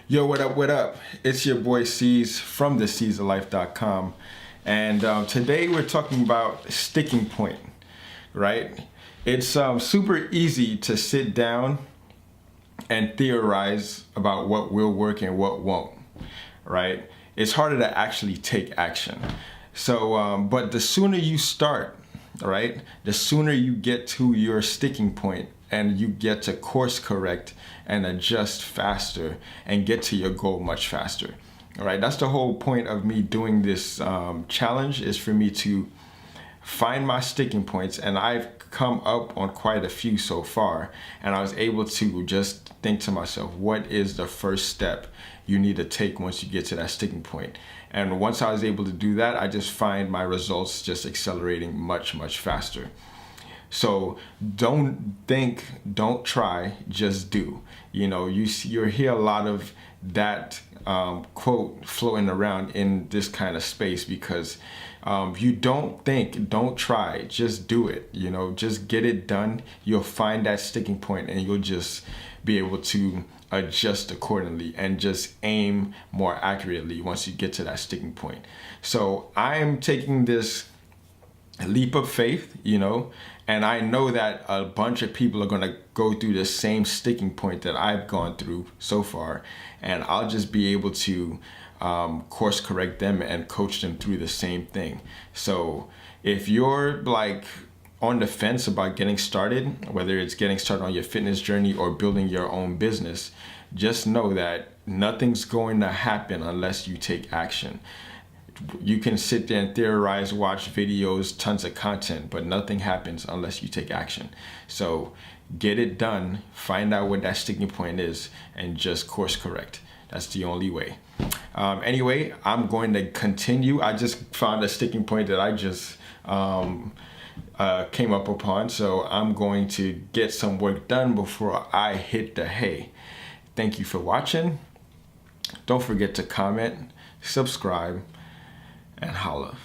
Yo, what up, what up? It's your boy C's from thec'soflife.com. And today we're talking about sticking point, right? It's super easy to sit down and theorize about what will work and what won't, right? It's harder to actually take action. So, but the sooner you start, right, the sooner you get to your sticking point and you get to course correct and adjust faster and get to your goal much faster. All right, that's the whole point of me doing this challenge, is for me to find my sticking points, and I've come up on quite a few so far, and I was able to just think to myself, what is the first step you need to take once you get to that sticking point? And once I was able to do that, I just find my results just accelerating much faster. So don't think, don't try, just do. You know, you hear a lot of that quote floating around in this kind of space, because you don't think, don't try, just do it. You know, just get it done. You'll find that sticking point and you'll just be able to adjust accordingly and just aim more accurately once you get to that sticking point. So I am taking this leap of faith, you know, and I know that a bunch of people are going to go through the same sticking point that I've gone through so far, and I'll just be able to course correct them and coach them through the same thing. So if you're like on the fence about getting started, whether it's getting started on your fitness journey or building your own business, just know that nothing's going to happen unless you take action. You can sit there and theorize, watch videos, tons of content, but nothing happens unless you take action. So get it done, find out what that sticking point is, and just course correct. That's the only way. Anyway, I'm going to continue. I just found a sticking point that I just came up upon. So I'm going to get some work done before I hit the hay. Thank you for watching. Don't forget to comment, subscribe, and holla.